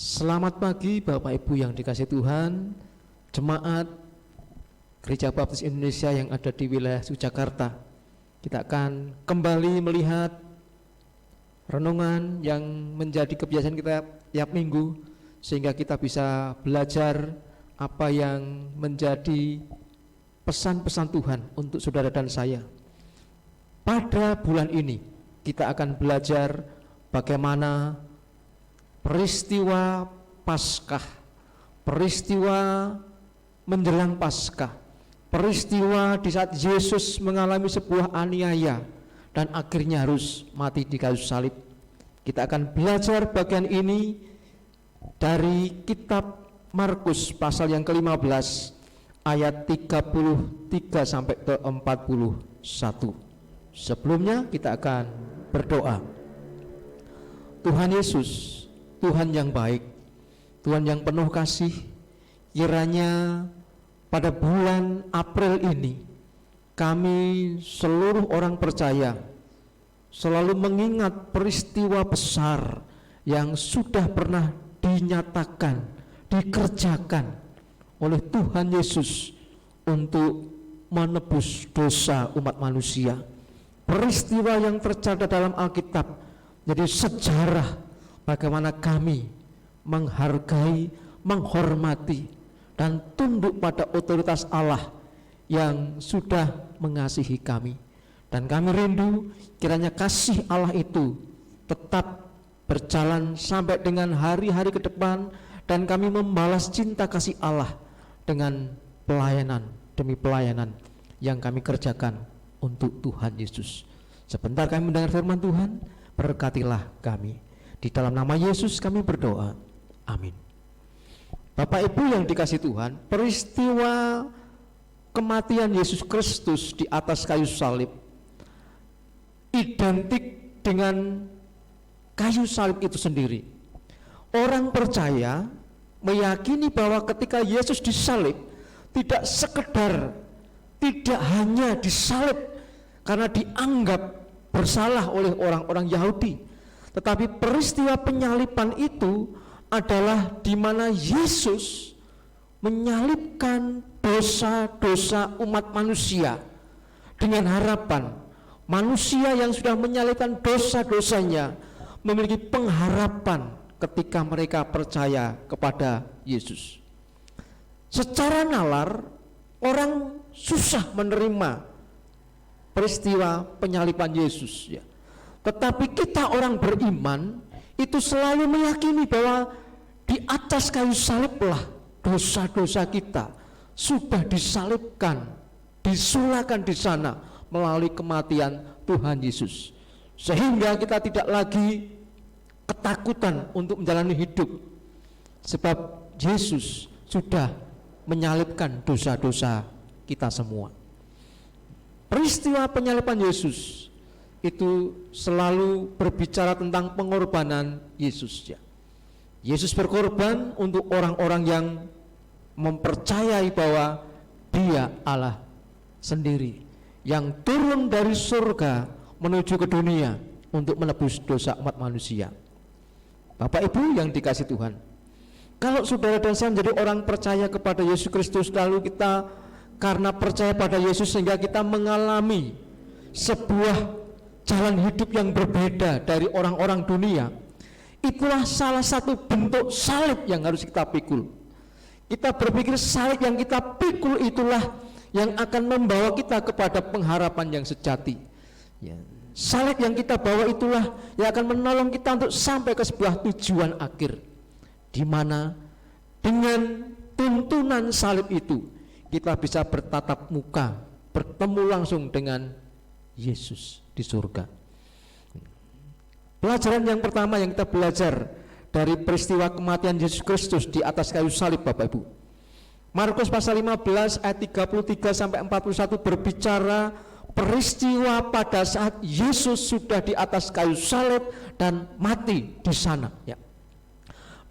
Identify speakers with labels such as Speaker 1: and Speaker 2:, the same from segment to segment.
Speaker 1: Selamat pagi Bapak Ibu yang dikasihi Tuhan, jemaat Gereja Baptis Indonesia yang ada di wilayah Jakarta. Kita akan kembali melihat renungan yang menjadi kebiasaan kita tiap minggu, sehingga kita bisa belajar apa yang menjadi pesan-pesan Tuhan untuk saudara dan saya. Pada bulan ini kita akan belajar bagaimana peristiwa Paskah, peristiwa menjelang Paskah, peristiwa di saat Yesus mengalami sebuah aniaya dan akhirnya harus mati di kayu salib. Kita akan belajar bagian ini dari kitab Markus pasal yang ke-15 ayat 33 sampai ke 41. Sebelumnya kita akan berdoa. Tuhan Yesus, Tuhan yang baik, Tuhan yang penuh kasih, kiranya pada bulan April ini kami seluruh orang percaya selalu mengingat peristiwa besar yang sudah pernah dinyatakan, dikerjakan oleh Tuhan Yesus untuk menebus dosa umat manusia. Peristiwa yang tercatat dalam Alkitab jadi sejarah bagaimana kami menghargai, menghormati, dan tunduk pada otoritas Allah yang sudah mengasihi kami. Dan kami rindu kiranya kasih Allah itu tetap berjalan sampai dengan hari-hari ke depan, dan kami membalas cinta kasih Allah dengan pelayanan demi pelayanan yang kami kerjakan untuk Tuhan Yesus. Sebentar kami mendengar firman Tuhan, berkatilah kami. Di dalam nama Yesus kami berdoa, amin. Bapak Ibu yang dikasihi Tuhan, peristiwa kematian Yesus Kristus di atas kayu salib identik dengan kayu salib itu sendiri. Orang percaya meyakini bahwa ketika Yesus disalib, tidak sekedar tidak hanya disalib karena dianggap bersalah oleh orang-orang Yahudi, tetapi peristiwa penyaliban itu adalah di mana Yesus menyalibkan dosa-dosa umat manusia dengan harapan manusia yang sudah menyalibkan dosa-dosanya memiliki pengharapan ketika mereka percaya kepada Yesus. Secara nalar orang susah menerima peristiwa penyaliban Yesus, ya. Tetapi kita orang beriman itu selalu meyakini bahwa di atas kayu saliblah dosa-dosa kita sudah disalibkan, disulahkan di sana melalui kematian Tuhan Yesus, sehingga kita tidak lagi ketakutan untuk menjalani hidup, sebab Yesus sudah menyalibkan dosa-dosa kita semua. Peristiwa penyaliban Yesus itu selalu berbicara tentang pengorbanan Yesus, ya. Yesus berkorban untuk orang-orang yang mempercayai bahwa Dia Allah sendiri yang turun dari surga menuju ke dunia untuk menebus dosa umat manusia. Bapak Ibu yang dikasihi Tuhan, kalau saudara dan saya menjadi orang percaya kepada Yesus Kristus, lalu kita karena percaya pada Yesus sehingga kita mengalami sebuah jalan hidup yang berbeda dari orang-orang dunia, itulah salah satu bentuk salib yang harus kita pikul. Kita berpikir salib yang kita pikul itulah yang akan membawa kita kepada pengharapan yang sejati, ya. Salib yang kita bawa itulah yang akan menolong kita untuk sampai ke sebuah tujuan akhir, di mana dengan tuntunan salib itu kita bisa bertatap muka, bertemu langsung dengan Yesus di surga. Pelajaran yang pertama yang kita belajar dari peristiwa kematian Yesus Kristus di atas kayu salib, Bapak Ibu, Markus pasal 15 ayat 33 sampai 41 berbicara peristiwa pada saat Yesus sudah di atas kayu salib dan mati di sana, ya.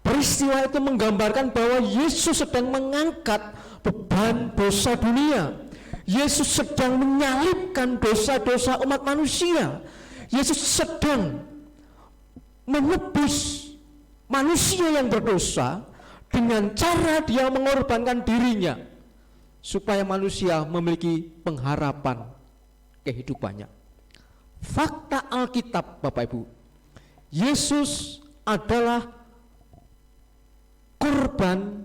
Speaker 1: Peristiwa itu menggambarkan bahwa Yesus sedang mengangkat beban dosa dunia. Yesus sedang menyalibkan dosa-dosa umat manusia. Yesus sedang menebus manusia yang berdosa dengan cara dia mengorbankan dirinya supaya manusia memiliki pengharapan kehidupannya. Fakta Alkitab, Bapak Ibu, Yesus adalah korban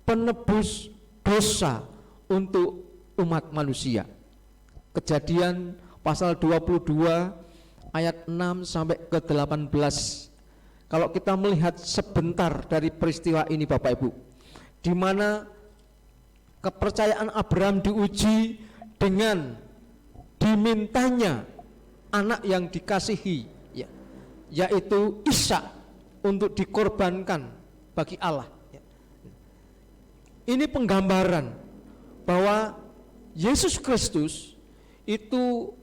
Speaker 1: penebus dosa untuk umat manusia. Kejadian pasal 22 ayat 6 sampai ke 18. Kalau kita melihat sebentar dari peristiwa ini, Bapak Ibu, di mana kepercayaan Abraham diuji dengan dimintanya anak yang dikasihi, yaitu Ishak, untuk dikorbankan bagi Allah. Ini penggambaran bahwa Yesus Kristus itu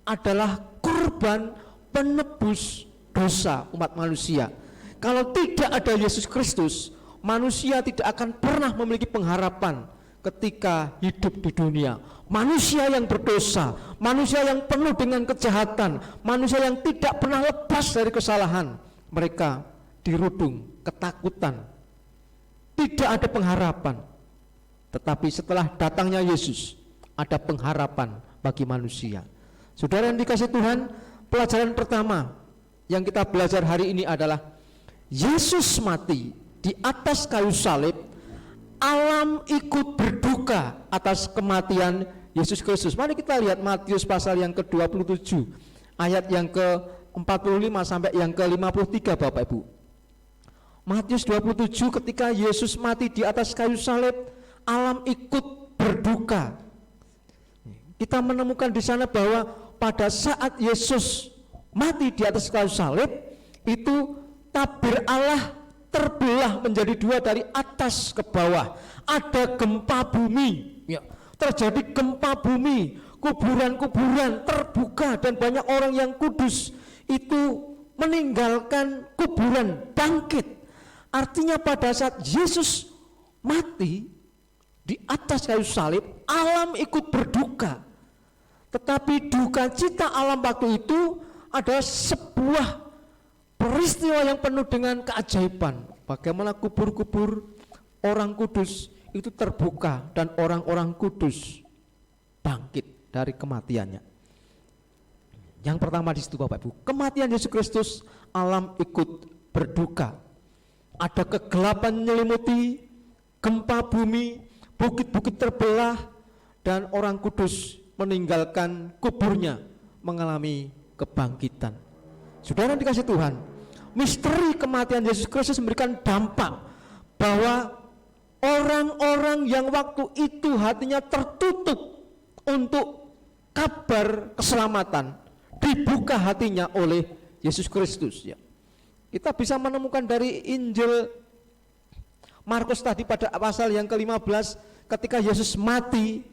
Speaker 1: adalah korban penebus dosa umat manusia. Kalau tidak ada Yesus Kristus, manusia tidak akan pernah memiliki pengharapan ketika hidup di dunia. Manusia yang berdosa, manusia yang penuh dengan kejahatan, manusia yang tidak pernah lepas dari kesalahan, mereka dirudung ketakutan, tidak ada pengharapan. Tetapi setelah datangnya Yesus, ada pengharapan bagi manusia. Saudara yang dikasihi Tuhan, pelajaran pertama yang kita belajar hari ini adalah Yesus mati di atas kayu salib. Alam ikut berduka atas kematian Yesus Kristus. Mari kita lihat Matius pasal yang ke-27 ayat yang ke-45 sampai yang ke-53, Bapak Ibu. Matius 27, ketika Yesus mati di atas kayu salib, alam ikut berduka. Kita menemukan di sana bahwa pada saat Yesus mati di atas kayu salib, itu tabir Allah terbelah menjadi dua dari atas ke bawah. Ada gempa bumi, terjadi gempa bumi, kuburan-kuburan terbuka, dan banyak orang yang kudus itu meninggalkan kuburan, bangkit. Artinya pada saat Yesus mati di atas kayu salib, alam ikut berduka. Tetapi duka cita alam waktu itu adalah sebuah peristiwa yang penuh dengan keajaiban. Bagaimana kubur-kubur orang kudus itu terbuka dan orang-orang kudus bangkit dari kematiannya. Yang pertama di situ, Bapak Ibu, kematian Yesus Kristus, alam ikut berduka. Ada kegelapan menyelimuti, gempa bumi, bukit-bukit terbelah, dan orang kudus meninggalkan kuburnya mengalami kebangkitan. Saudara yang dikasihi Tuhan, misteri kematian Yesus Kristus memberikan dampak bahwa orang-orang yang waktu itu hatinya tertutup untuk kabar keselamatan, dibuka hatinya oleh Yesus Kristus. Kita bisa menemukan dari Injil Markus tadi pada pasal yang ke-15, ketika Yesus mati,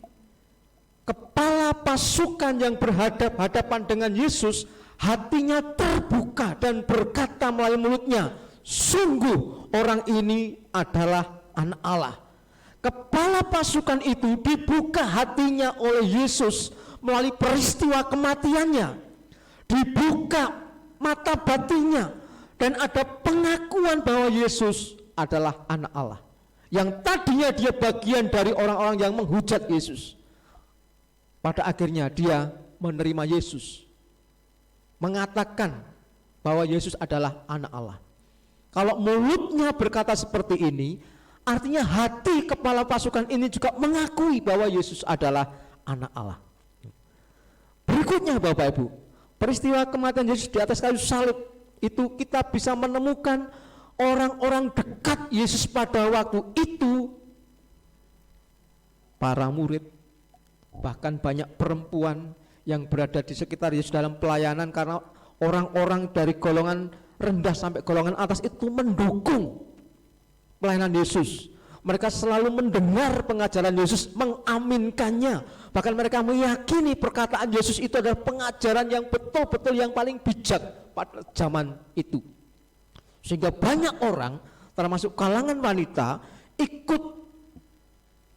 Speaker 1: kepala pasukan yang berhadapan dengan Yesus hatinya terbuka dan berkata melalui mulutnya, sungguh orang ini adalah anak Allah. Kepala pasukan itu dibuka hatinya oleh Yesus melalui peristiwa kematiannya, dibuka mata batinnya, dan ada pengakuan bahwa Yesus adalah anak Allah. Yang tadinya dia bagian dari orang-orang yang menghujat Yesus, pada akhirnya dia menerima Yesus, mengatakan bahwa Yesus adalah anak Allah. Kalau mulutnya berkata seperti ini, artinya hati kepala pasukan ini juga mengakui bahwa Yesus adalah anak Allah. Berikutnya, Bapak Ibu, peristiwa kematian Yesus di atas kayu salib itu kita bisa menemukan orang-orang dekat Yesus pada waktu itu, para murid, bahkan banyak perempuan yang berada di sekitar Yesus dalam pelayanan, karena orang-orang dari golongan rendah sampai golongan atas itu mendukung pelayanan Yesus. Mereka selalu mendengar pengajaran Yesus, mengaminkannya, bahkan mereka meyakini perkataan Yesus itu adalah pengajaran yang betul-betul yang paling bijak pada zaman itu. Sehingga banyak orang, termasuk kalangan wanita, ikut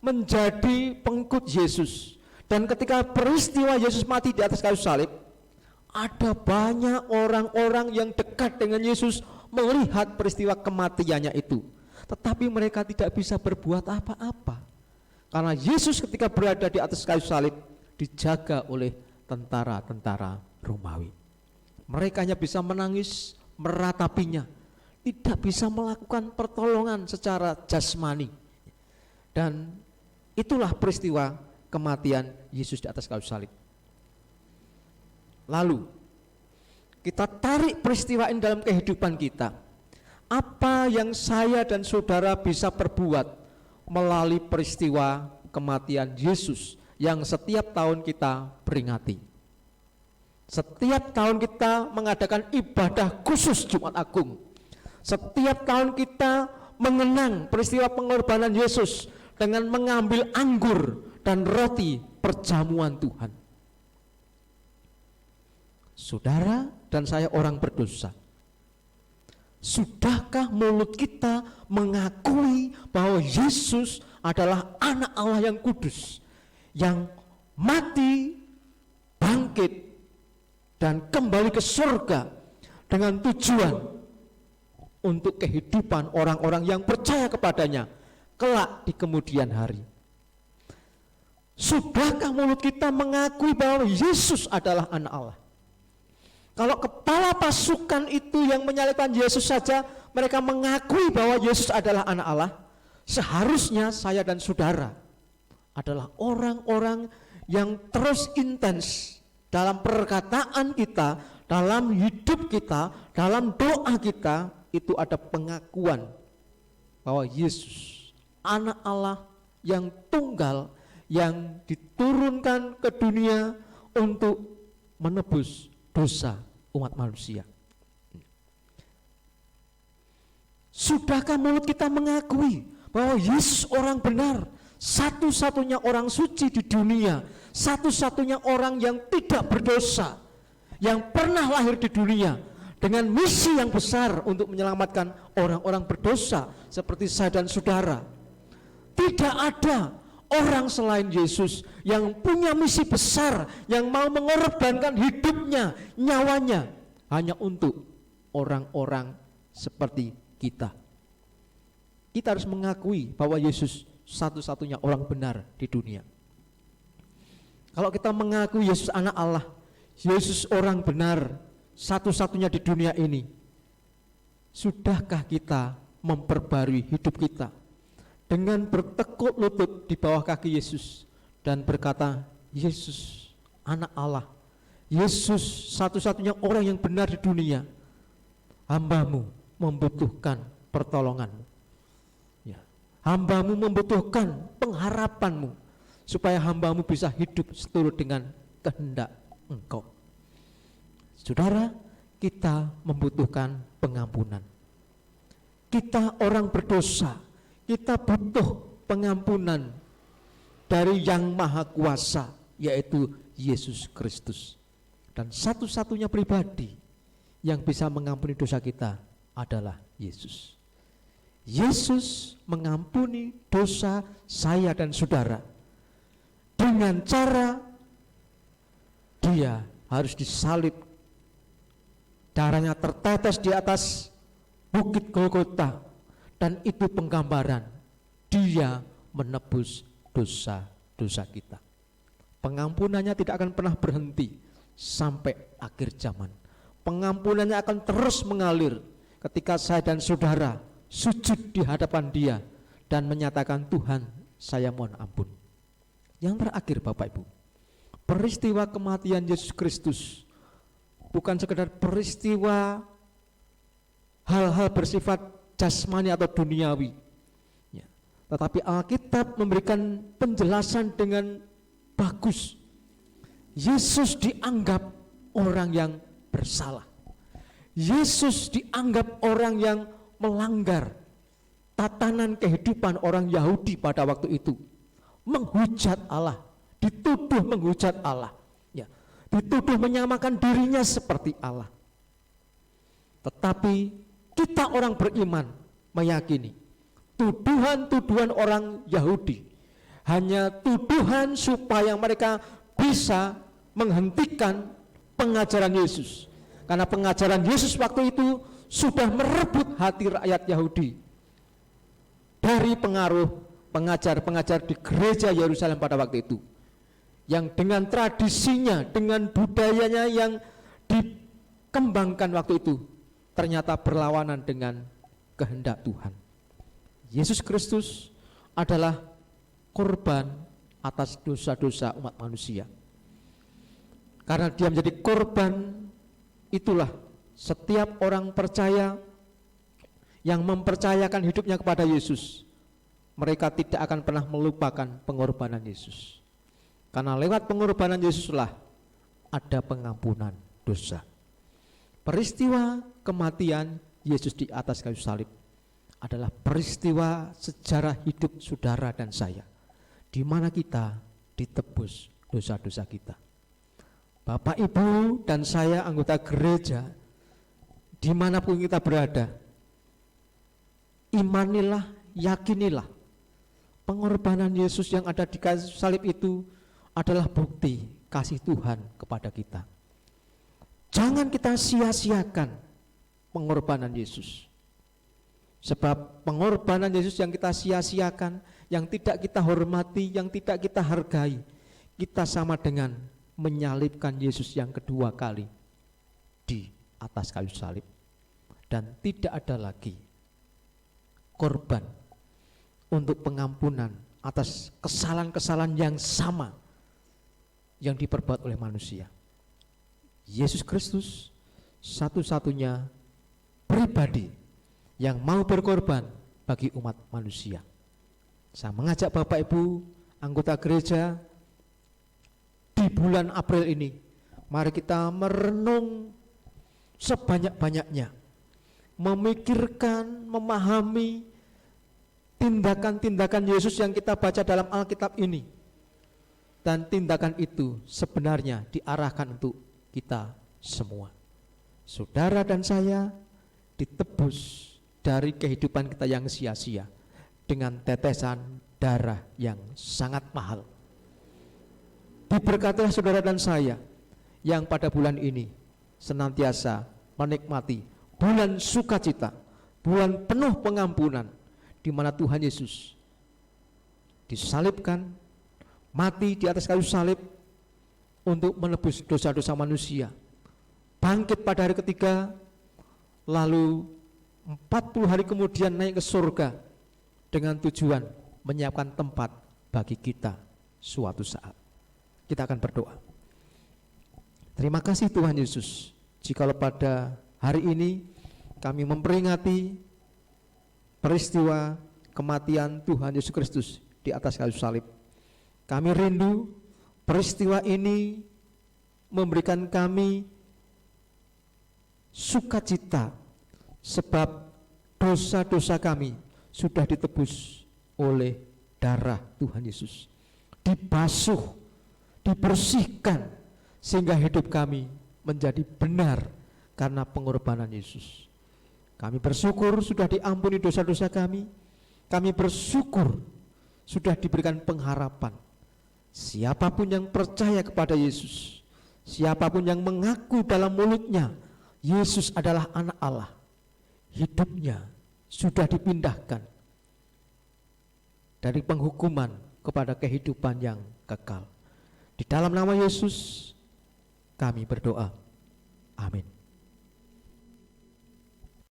Speaker 1: menjadi pengikut Yesus. Dan ketika peristiwa Yesus mati di atas kayu salib, ada banyak orang-orang yang dekat dengan Yesus melihat peristiwa kematiannya itu, tetapi mereka tidak bisa berbuat apa-apa. Karena Yesus ketika berada di atas kayu salib dijaga oleh tentara-tentara Romawi. Mereka hanya bisa menangis, meratapinya, tidak bisa melakukan pertolongan secara jasmani. Dan itulah peristiwa kematian Yesus di atas kayu salib. Lalu kita tarik peristiwa ini dalam kehidupan kita. Apa yang saya dan saudara bisa perbuat melalui peristiwa kematian Yesus yang setiap tahun kita peringati? Setiap tahun kita mengadakan ibadah khusus Jumat Agung. Setiap tahun kita mengenang peristiwa pengorbanan Yesus dengan mengambil anggur dan roti perjamuan Tuhan. Saudara dan saya orang berdosa. Sudahkah mulut kita mengakui bahwa Yesus adalah anak Allah yang kudus, yang mati, bangkit, dan kembali ke surga dengan tujuan untuk kehidupan orang-orang yang percaya kepadanya kelak di kemudian hari? Sudahkah mulut kita mengakui bahwa Yesus adalah anak Allah? Kalau kepala pasukan itu yang menyalibkan Yesus saja mereka mengakui bahwa Yesus adalah anak Allah, seharusnya saya dan saudara adalah orang-orang yang terus intens dalam perkataan kita, dalam hidup kita, dalam doa kita, itu ada pengakuan bahwa Yesus anak Allah yang tunggal, yang diturunkan ke dunia untuk menebus dosa umat manusia. Sudahkah mulut kita mengakui bahwa Yesus orang benar, satu-satunya orang suci di dunia, satu-satunya orang yang tidak berdosa, yang pernah lahir di dunia dengan misi yang besar untuk menyelamatkan orang-orang berdosa seperti saya dan saudara? Tidak ada orang selain Yesus yang punya misi besar, yang mau mengorbankan hidupnya, nyawanya hanya untuk orang-orang seperti kita. Kita harus mengakui bahwa Yesus satu-satunya orang benar di dunia. Kalau kita mengakui Yesus anak Allah, Yesus orang benar, satu-satunya di dunia ini, sudahkah kita memperbarui hidup kita dengan bertekuk lutut di bawah kaki Yesus dan berkata, Yesus anak Allah, Yesus satu-satunya orang yang benar di dunia, hamba-Mu membutuhkan pertolongan-Mu, ya, hamba-Mu membutuhkan pengharapan-Mu, supaya hamba-Mu bisa hidup seturut dengan kehendak Engkau. Saudara, kita membutuhkan pengampunan. Kita orang berdosa, kita butuh pengampunan dari Yang Maha Kuasa, yaitu Yesus Kristus. Dan satu-satunya pribadi yang bisa mengampuni dosa kita adalah Yesus. Yesus mengampuni dosa saya dan saudara dengan cara Dia harus disalib, darahnya tertetes di atas bukit Golgota, dan itu penggambaran Dia menebus dosa-dosa kita. Pengampunannya tidak akan pernah berhenti sampai akhir zaman. Pengampunannya akan terus mengalir ketika saya dan saudara sujud di hadapan Dia dan menyatakan, Tuhan, saya mohon ampun. Yang terakhir Bapak Ibu, peristiwa kematian Yesus Kristus bukan sekedar peristiwa hal-hal bersifat jasmani atau duniawi, ya, tetapi Alkitab memberikan penjelasan dengan bagus. Yesus dianggap orang yang bersalah. Yesus dianggap orang yang melanggar tatanan kehidupan orang Yahudi pada waktu itu, menghujat Allah, dituduh menghujat Allah, ya, dituduh menyamakan dirinya seperti Allah. Tetapi kita orang beriman meyakini tuduhan-tuduhan orang Yahudi hanya tuduhan supaya mereka bisa menghentikan pengajaran Yesus. Karena pengajaran Yesus waktu itu sudah merebut hati rakyat Yahudi dari pengaruh pengajar-pengajar di gereja Yerusalem pada waktu itu, yang dengan tradisinya, dengan budayanya yang dikembangkan waktu itu, ternyata berlawanan dengan kehendak Tuhan. Yesus Kristus adalah korban atas dosa-dosa umat manusia. Karena dia menjadi korban, itulah setiap orang percaya yang mempercayakan hidupnya kepada Yesus, mereka tidak akan pernah melupakan pengorbanan Yesus. Karena lewat pengorbanan Yesuslah ada pengampunan dosa. Peristiwa kematian Yesus di atas kayu salib adalah peristiwa sejarah hidup saudara dan saya, di mana kita ditebus dosa-dosa kita. Bapak, Ibu, dan saya anggota gereja, dimanapun kita berada, imanilah, yakinilah pengorbanan Yesus yang ada di kayu salib itu adalah bukti kasih Tuhan kepada kita. Jangan kita sia-siakan pengorbanan Yesus. Sebab pengorbanan Yesus yang kita sia-siakan, yang tidak kita hormati, yang tidak kita hargai, kita sama dengan menyalibkan Yesus yang kedua kali di atas kayu salib. Dan tidak ada lagi korban untuk pengampunan atas kesalahan-kesalahan yang sama yang diperbuat oleh manusia. Yesus Kristus satu-satunya pribadi yang mau berkorban bagi umat manusia. Saya mengajak Bapak Ibu anggota gereja, di bulan April ini mari kita merenung sebanyak-banyaknya, memikirkan, memahami tindakan-tindakan Yesus yang kita baca dalam Alkitab ini. Dan tindakan itu sebenarnya diarahkan untuk kita semua. Saudara dan saya ditebus dari kehidupan kita yang sia-sia dengan tetesan darah yang sangat mahal. Diberkatilah saudara dan saya yang pada bulan ini senantiasa menikmati bulan sukacita, bulan penuh pengampunan, di mana Tuhan Yesus disalibkan, mati di atas kayu salib untuk menebus dosa-dosa manusia, bangkit pada hari ketiga, lalu 40 hari kemudian naik ke surga dengan tujuan menyiapkan tempat bagi kita suatu saat. Kita akan berdoa. Terima kasih Tuhan Yesus, jikalau pada hari ini kami memperingati peristiwa kematian Tuhan Yesus Kristus di atas kayu salib. Kami rindu peristiwa ini memberikan kami sukacita, sebab dosa-dosa kami sudah ditebus oleh darah Tuhan Yesus, dibasuh, dibersihkan, sehingga hidup kami menjadi benar karena pengorbanan Yesus. Kami bersyukur sudah diampuni dosa-dosa kami. Kami bersyukur sudah diberikan pengharapan. Siapapun yang percaya kepada Yesus, siapapun yang mengaku dalam mulutnya Yesus adalah anak Allah, hidupnya sudah dipindahkan dari penghukuman kepada kehidupan yang kekal. Di dalam nama Yesus kami berdoa. Amin.